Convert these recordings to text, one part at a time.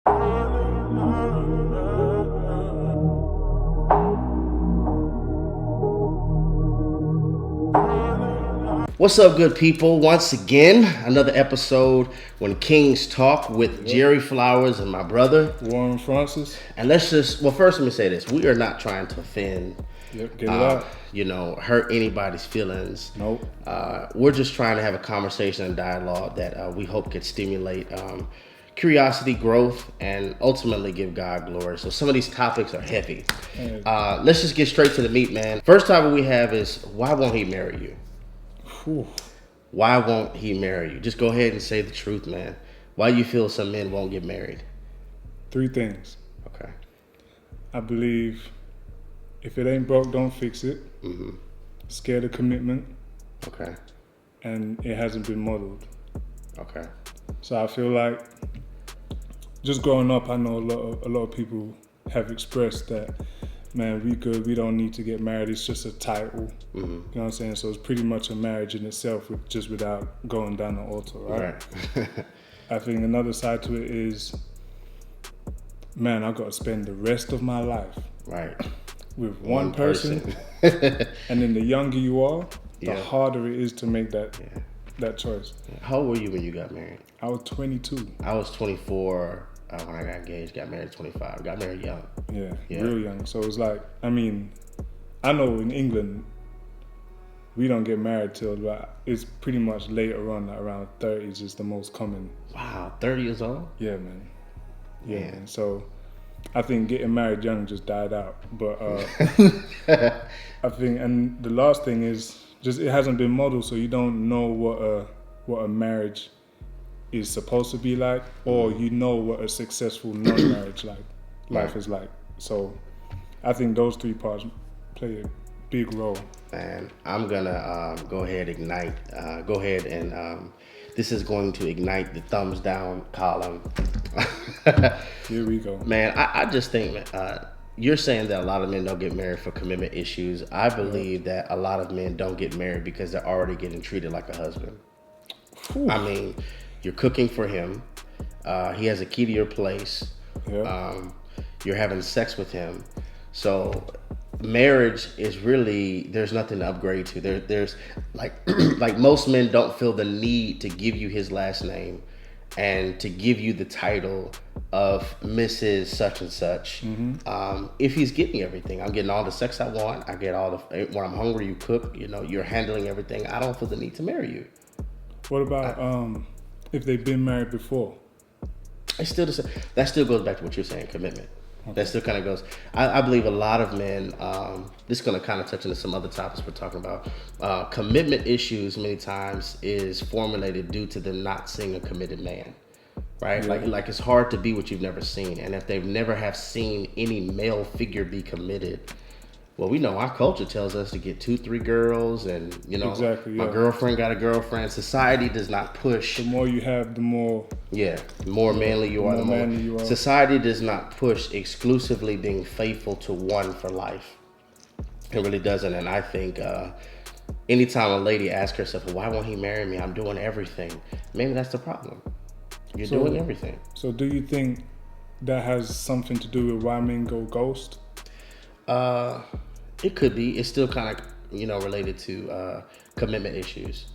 What's up, good people? Once again, another episode when Kings Talk with Jerry Flowers and my brother Warren Francis. And first let me say this: we are not trying to offend, Get it out. Hurt anybody's feelings. Nope. We're just trying to have a conversation and dialogue that we hope could stimulate curiosity, growth, and ultimately give God glory. So some of these topics are heavy. Let's just get straight to the meat, man. First topic we have is, why won't he marry you? Whew. Why won't he marry you? Just go ahead and say the truth, man. Why you feel some men won't get married? 3 things. Okay. I believe if it ain't broke, don't fix it. Mm-hmm. Scared of commitment. Okay. And it hasn't been modeled. Okay. So I feel like just growing up, I know a lot of people have expressed that, man, we don't need to get married. It's just a title. Mm-hmm. You know what I'm saying? So it's pretty much a marriage in itself, just without going down the altar, right? I think another side to it is, man, I've got to spend the rest of my life with one person. And then the younger you are, the harder it is to make that choice. How old were you when you got married? I was 22. I was 24 when I got engaged. Got married at 25. Got married young. Yeah, real young. So it's like, I mean, I know in England, we don't get married till it's pretty much later on, like around 30s is the most common. Wow, 30 years old? Yeah, man. Yeah, man. So I think getting married young just died out. But I think, and the last thing is just it hasn't been modeled, so you don't know what a marriage is supposed to be like, or you know what a successful non-marriage life is like. So I think those 3 parts play a big role. And I'm gonna go ahead and this is going to ignite the thumbs down column. Here we go. Man, I just think you're saying that a lot of men don't get married for commitment issues. I believe that a lot of men don't get married because they're already getting treated like a husband. Whew. I mean, you're cooking for him. He has a key to your place. Yeah. You're having sex with him. So marriage is really, there's nothing to upgrade to. There's like like most men don't feel the need to give you his last name and to give you the title of Mrs. such and such. Mm-hmm. If he's getting everything, I'm getting all the sex I want. I get all the, when I'm hungry, you cook. You're handling everything. I don't feel the need to marry you. What about if they've been married before? That still goes back to what you're saying, commitment. Okay. That still kind of goes. I believe a lot of men, this is going to kind of touch into some other topics we're talking about. Commitment issues many times is formulated due to them not seeing a committed man, right? Yeah. Like it's hard to be what you've never seen. And if they've never have seen any male figure be committed, well, we know our culture tells us to get 2-3 girls, and exactly, my girlfriend got a girlfriend. Society does not push. The more you have, the more manly you are. The more manly you are. Society does not push exclusively being faithful to one for life. It really doesn't. And I think anytime a lady asks herself, well, why won't he marry me? I'm doing everything. Maybe that's the problem. You're doing everything. So do you think that has something to do with why men go ghost? It could be. It's still kind of, related to commitment issues.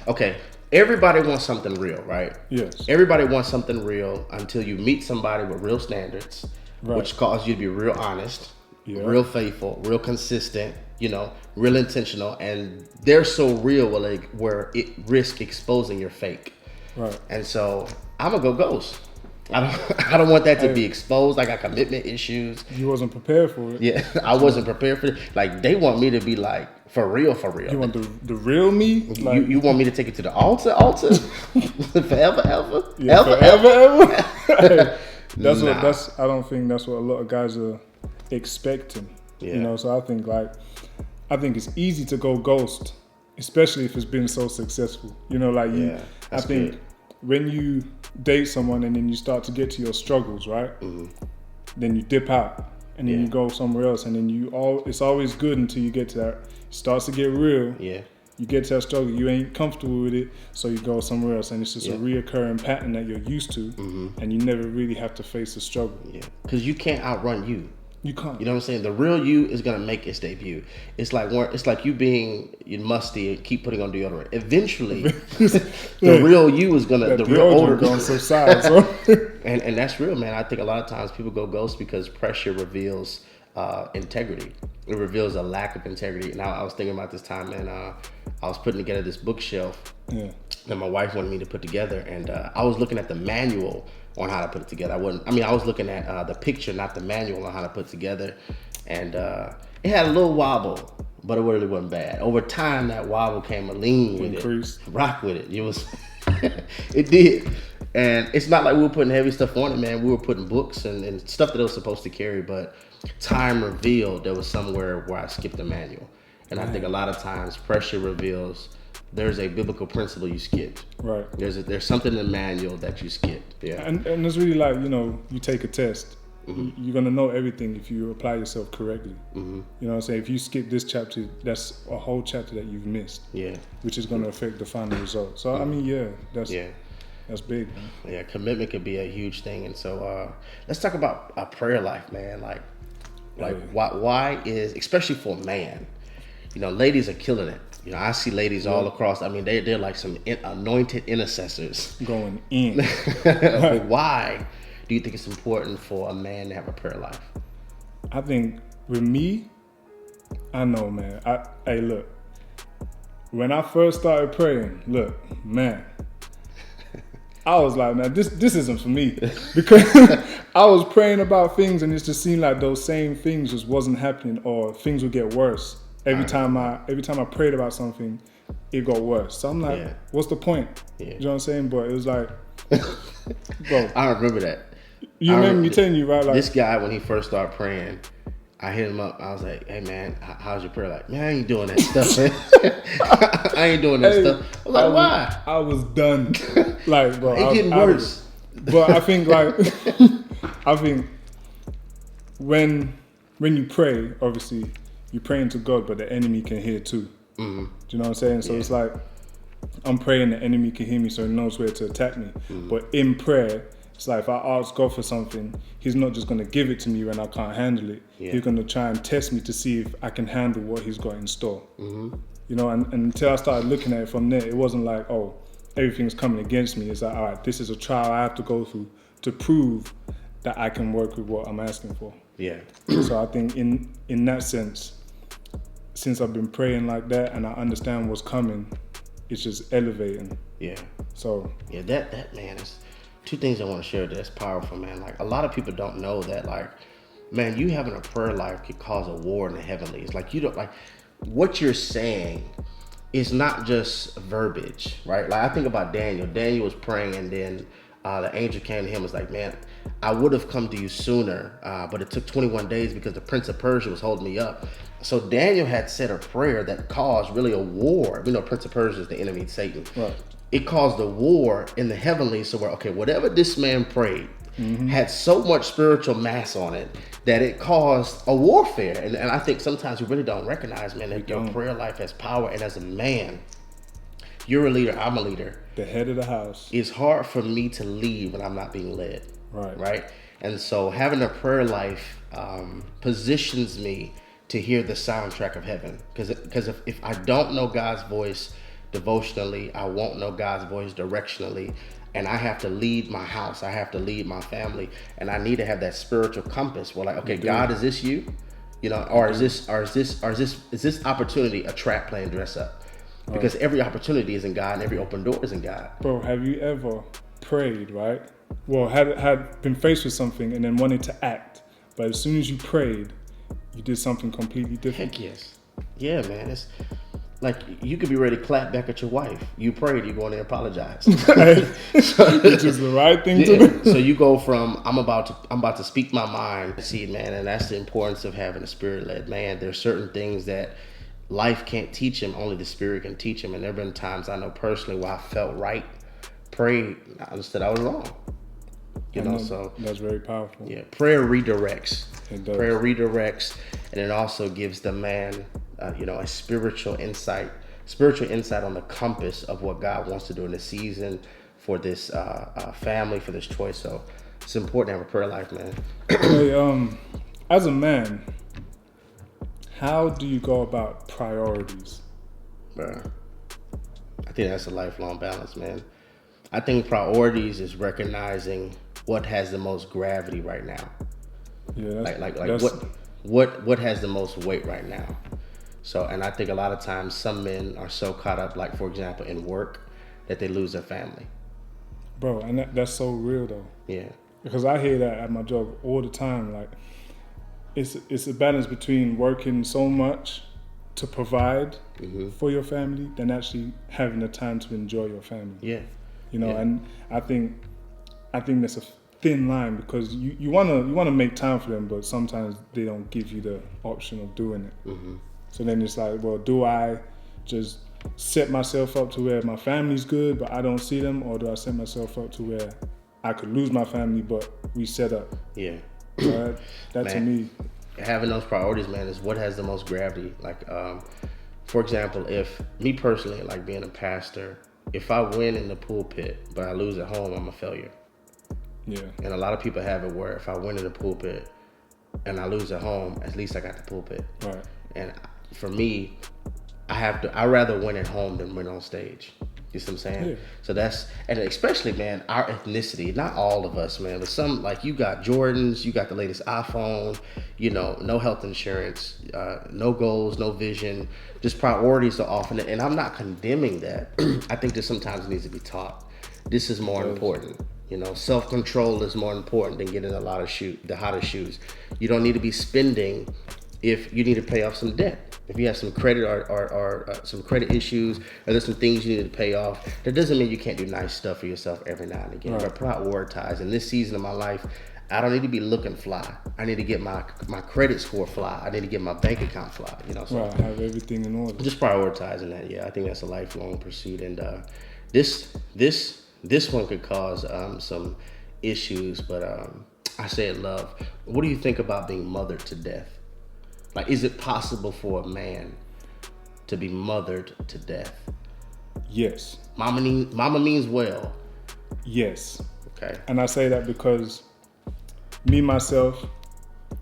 Okay, everybody wants something real, right? Yes. Everybody wants something real until you meet somebody with real standards, which causes you to be real honest, real faithful, real consistent, real intentional, and they're so real where it risk exposing your fake. Right. And so I'm gonna go ghost. I don't want that to be exposed. I got commitment issues. You wasn't prepared for it. Yeah, I wasn't prepared for it. Like, they want me to be like, for real. You want the real me? Like, you want me to take it to the altar? Forever, ever? Yeah, forever. I don't think that's what a lot of guys are expecting. Yeah. So I think it's easy to go ghost, especially if it's been so successful. I think when you date someone and then you start to get to your struggles, right? Mm-hmm. Then you dip out and then you go somewhere else, and then it's always good until you get to that. It starts to get real. Yeah. you get to that struggle, you ain't comfortable with it, so you go somewhere else, and it's just a reoccurring pattern that you're used to, and you never really have to face the struggle. Yeah, because you can't outrun you. You can't. You know what I'm saying? The real you is gonna make its debut. It's like you being musty and keep putting on deodorant. Eventually, the real you is gonna the real odor going subside. So. and that's real, man. I think a lot of times people go ghost because pressure reveals integrity. It reveals a lack of integrity. And I was thinking about this time, man. I was putting together this bookshelf that my wife wanted me to put together, and I was looking at the manual on how to put it together. I was looking at the picture, not the manual on how to put it together. And it had a little wobble, but it really wasn't bad. Over time, that wobble came a lean with it. Rock with it. It was, it did. And it's not like we were putting heavy stuff on it, man. We were putting books and stuff that it was supposed to carry, but time revealed there was somewhere where I skipped the manual. And I think a lot of times pressure reveals there's a biblical principle you skipped. Right. There's something in the manual that you skipped. Yeah. And it's really like, you take a test. You're going to know everything if you apply yourself correctly. You know what I'm saying? If you skip this chapter, that's a whole chapter that you've missed. Yeah. Which is going to affect the final result. So, I mean, that's big, man. Yeah, commitment could be a huge thing. And so let's talk about a prayer life, man. Like why is, especially for a man, ladies are killing it. I see ladies all across. I mean, they're like some anointed intercessors. Going in. But why do you think it's important for a man to have a prayer life? I think with me, I know, man. Hey, look. When I first started praying, man, I was like, man, this isn't for me. Because I was praying about things and it just seemed like those same things just wasn't happening, or things would get worse. Every time I prayed about something, it got worse. So I'm like, what's the point? You know what I'm saying? But it was like, bro. I remember that. You remember me telling you, right? Like, this guy, when he first started praying, I hit him up. I was like, hey, man, how's your prayer life? Man, I ain't doing that stuff, man. I ain't doing that stuff. I was like, why? I was done. Like, bro. It's getting worse. But I think, when you pray, obviously, you're praying to God, but the enemy can hear too. Do you know what I'm saying? So it's like, I'm praying, the enemy can hear me, so he knows where to attack me. But in prayer, it's like if I ask God for something, he's not just going to give it to me when I can't handle it. He's going to try and test me to see if I can handle what he's got in store. And until I started looking at it from there, it wasn't like, oh, everything's coming against me. It's like, all right, this is a trial I have to go through to prove that I can work with what I'm asking for. Yeah. So I think in that sense, since I've been praying like that and I understand what's coming, it's just elevating. Yeah. So that man is two things I want to share that's powerful, man. Like, a lot of people don't know that, like, man, you having a prayer life could cause a war in the heavenlies. Like, you don't, like, what you're saying is not just verbiage, right? Like, I think about Daniel. Daniel was praying, and then the angel came to him and was like, man, I would have come to you sooner, but it took 21 days because the prince of Persia was holding me up. So Daniel had said a prayer that caused really a war. We know Prince of Persia is the enemy, Satan. Right. It caused a war in the heavenlies. So whatever this man prayed had so much spiritual mass on it that it caused a warfare. And I think sometimes we really don't recognize, man, that your prayer life has power. And as a man, you're a leader, I'm a leader. The head of the house. It's hard for me to lead when I'm not being led. Right. And so having a prayer life positions me to hear the soundtrack of heaven. Because if I don't know God's voice devotionally, I won't know God's voice directionally. And I have to lead my house. I have to lead my family. And I need to have that spiritual compass where, like, okay, God, is this you? Or is this opportunity a trap playing dress up? Because every opportunity is in God and every open door is in God. Bro, have you ever prayed, right? Well, had been faced with something and then wanted to act, but as soon as you prayed, you did something completely different? Heck yes. Yeah, man. It's like you could be ready to clap back at your wife. You prayed, you go in there and apologize. Which is the right thing to do. So you go from I'm about to speak my mind. See, man, and that's the importance of having a spirit-led man. There's certain things that life can't teach him, only the Spirit can teach him. And there have been times I know personally where I felt right, prayed, I understood I was wrong. So that's very powerful. Yeah, prayer redirects. It does. Prayer redirects, and it also gives the man, a spiritual insight, spiritual insight on the compass of what God wants to do in this season for this family, for this choice. So it's important to have a prayer life, man. Hey, as a man, how do you go about priorities? Bruh, I think that's a lifelong balance, man. I think priorities is recognizing what has the most gravity right now. Yeah, What has the most weight right now. So, and I think a lot of times some men are so caught up, like for example, in work, that they lose their family. bro, and that's so real though. Yeah. Because I hear that at my job all the time. Like, it's a balance between working so much to provide for your family than actually having the time to enjoy your family. Yeah. You know, and I think that's a thin line, because you wanna make time for them, but sometimes they don't give you the option of doing it. So then it's like, well, do I just set myself up to where my family's good but I don't see them, or do I set myself up to where I could lose my family but we set up? Yeah. That Man, to me, having those priorities, man, is what has the most gravity. Like, for example, if me personally, like being a pastor, if I win in the pulpit but I lose at home, I'm a failure. Yeah. And a lot of people have it where if I win in the pulpit and I lose at home, at least I got the pulpit. Right. And for me, I'd rather win at home than win on stage. You see what I'm saying? Yeah. So that's, and especially, man, our ethnicity, not all of us, man. But some, like, you got Jordans, you got the latest iPhone, you know, no health insurance, no goals, no vision, just priorities are off. And I'm not condemning that. I think that sometimes it needs to be taught. This is more important. You know, self-control is more important than getting the hottest shoes. You don't need to be spending if you need to pay off some debt. If you have some credit or some credit issues, or there's some things you need to pay off, that doesn't mean you can't do nice stuff for yourself every now and again. But prioritize. In this season of my life, I don't need to be looking fly. I need to get my credit score fly. I need to get my bank account fly. You know, so have everything in order. Just prioritizing that. Yeah, I think that's a lifelong pursuit. And this one could cause some issues, but I say it love. What do you think about being mothered to death? Like, is it possible for a man to be mothered to death? Yes. Mama means well. Yes. Okay. And I say that because me, myself,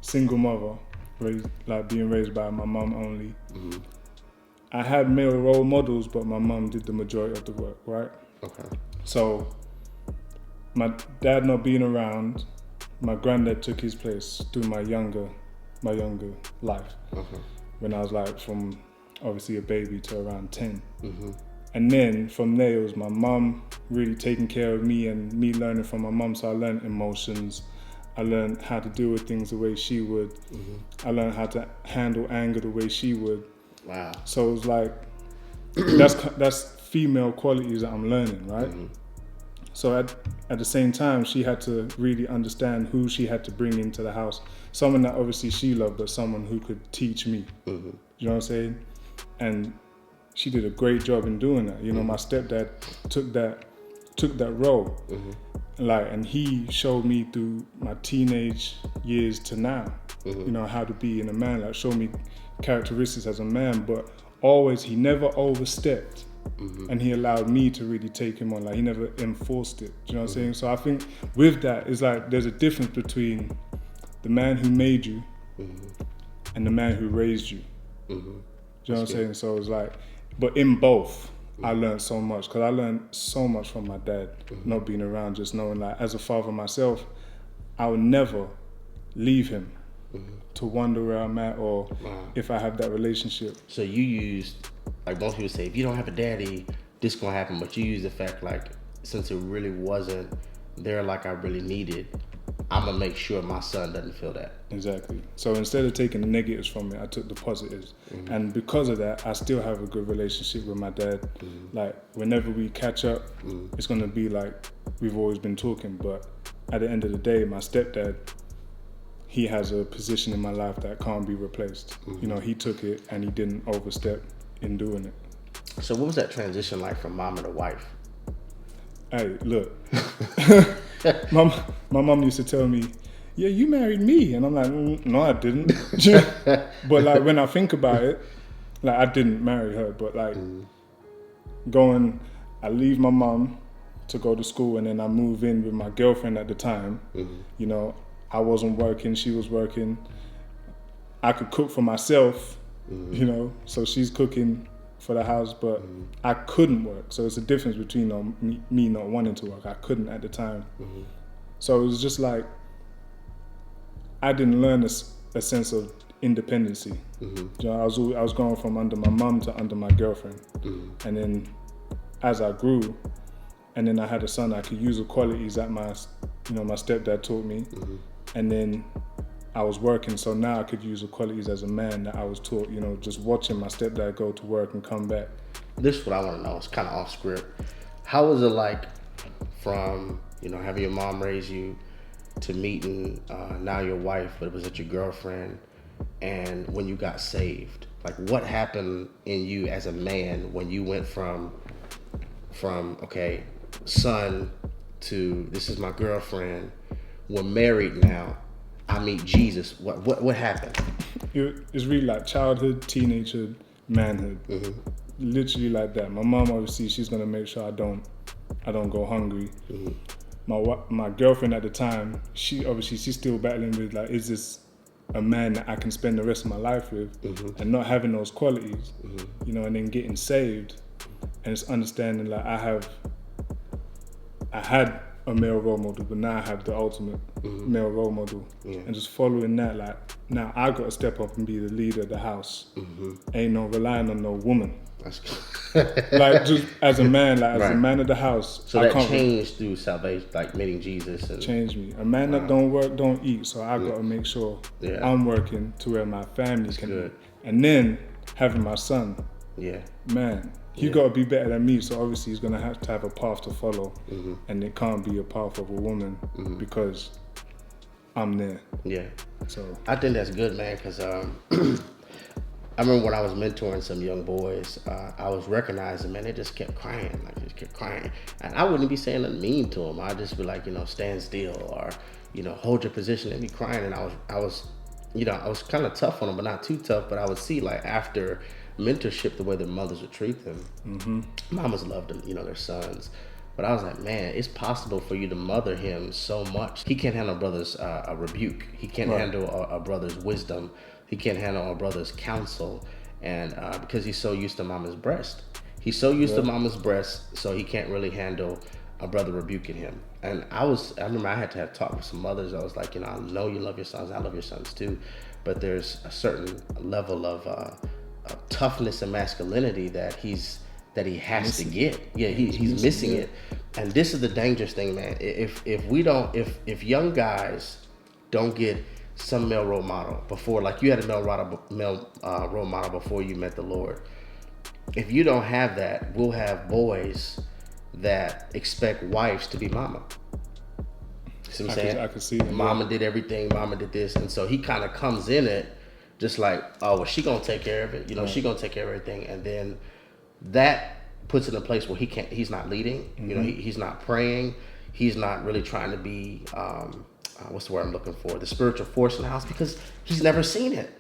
single mother, being raised by my mom only. Mm-hmm. I had male role models, but my mom did the majority of the work, right? Okay. So my dad not being around, my granddad took his place through my younger life, when I was like from obviously a baby to around 10. And then from there it was my mom really taking care of me and me learning from my mom. So I learned emotions, I learned how to deal with things the way she would. I learned how to handle anger the way she would. Wow. So it was like that's female qualities that I'm learning, right? So at the same time, she had to really understand who she had to bring into the house. Someone that obviously she loved, but someone who could teach me. You know what I'm saying? And she did a great job in doing that. You know, my stepdad took that role. And he showed me through my teenage years to now, you know, how to be in a man, like showed me characteristics as a man, but always, he never overstepped. And he allowed me to really take him on. Like, he never enforced it. Do you know what I'm saying? So I think with that, it's like there's a difference between the man who made you and the man who raised you. Do you know what I'm saying? So it's like, but in both, I learned so much, because I learned so much from my dad, not being around, just knowing, like, as a father myself, I would never leave him to wonder where I'm at, or if I have that relationship. So you used, like most people say, if you don't have a daddy, this gonna happen, but you use the fact, like, since it really wasn't there like I really needed, I'm gonna make sure my son doesn't feel that. Exactly. So instead of taking the negatives from it, I took the positives. And because of that, I still have a good relationship with my dad. Like, whenever we catch up, it's gonna be like we've always been talking. But at the end of the day, my stepdad, he has a position in my life that can't be replaced. You know, he took it and he didn't overstep in doing it. So what was that transition like from mama to wife? Hey, look. My mom used to tell me, yeah, you married me. And I'm like, no, I didn't. But like, when I think about it, like, I didn't marry her, but like, I leave my mom to go to school, and then I move in with my girlfriend at the time. You know, I wasn't working, she was working. I could cook for myself, you know, so she's cooking for the house, but I couldn't work. So it's a difference between me not wanting to work. I couldn't at the time. So it was just like, I didn't learn a sense of independency. You know, I was going from under my mum to under my girlfriend. And then as I grew, and then I had a son, I could use the qualities that my stepdad taught me. And then I was working, so now I could use the qualities as a man that I was taught, you know, just watching my stepdad go to work and come back. This is what I want to know. It's kind of off script. How was it like from, you know, having your mom raise you to meeting now your wife, but it was at your girlfriend, and when you got saved? Like, what happened in you as a man when you went from okay, son, to this is my girlfriend, we're married now, I meet Jesus? What happened? It's really like childhood, teenagehood, manhood. Literally like that. My mom, obviously, she's gonna make sure I don't go hungry. My girlfriend at the time, she's still battling with, like, is this a man that I can spend the rest of my life with? And not having those qualities, you know, and then getting saved, and it's understanding, like, I had a male role model, but now I have the ultimate male role model. And just following that, like, now I got to step up and be the leader of the house. Ain't no relying on no woman. That's like, just as a man, like, as a man of the house. So that changed through salvation, like meeting Jesus. And changed me. A man that don't work, don't eat. So I got to make sure I'm working to where my family can eat. And then having my son. Man, he got to be better than me, so obviously he's going to have a path to follow, and it can't be a path of a woman because I'm there. So I think that's good, man, because I remember when I was mentoring some young boys, I was recognizing, man, they just kept crying, and I wouldn't be saying nothing mean to them. I'd just be like, you know, stand still, or, you know, hold your position. They'd be crying, and I was kind of tough on them, but not too tough. But I would see, like, after mentorship, the way their mothers would treat them. Mamas loved them, you know, their sons. But I was like, man, it's possible for you to mother him so much. He can't handle a brother's a rebuke. He can't handle a brother's wisdom. He can't handle a brother's counsel. And because he's so used to mama's breast. He's so used to mama's breast, so he can't really handle a brother rebuking him. And I remember I had to have talk with some mothers. I was like, you know, I know you love your sons. I love your sons too. But there's a certain level of toughness and masculinity that he has to get. He's missing it. And this is the dangerous thing, man. If young guys don't get some male role model before, like you had a male role model before you met the Lord. If you don't have that, we'll have boys that expect wives to be mama. See what I'm saying? I can see that. Mama did everything. Mama did this, and so he kind of comes in it just like, oh, well, she gonna take care of it. You know, she gonna take care of everything, and then that puts it in a place where he's not leading. You know, he's not praying. He's not really trying to be what's the word I'm looking for? The spiritual force in the house, because he's never seen it.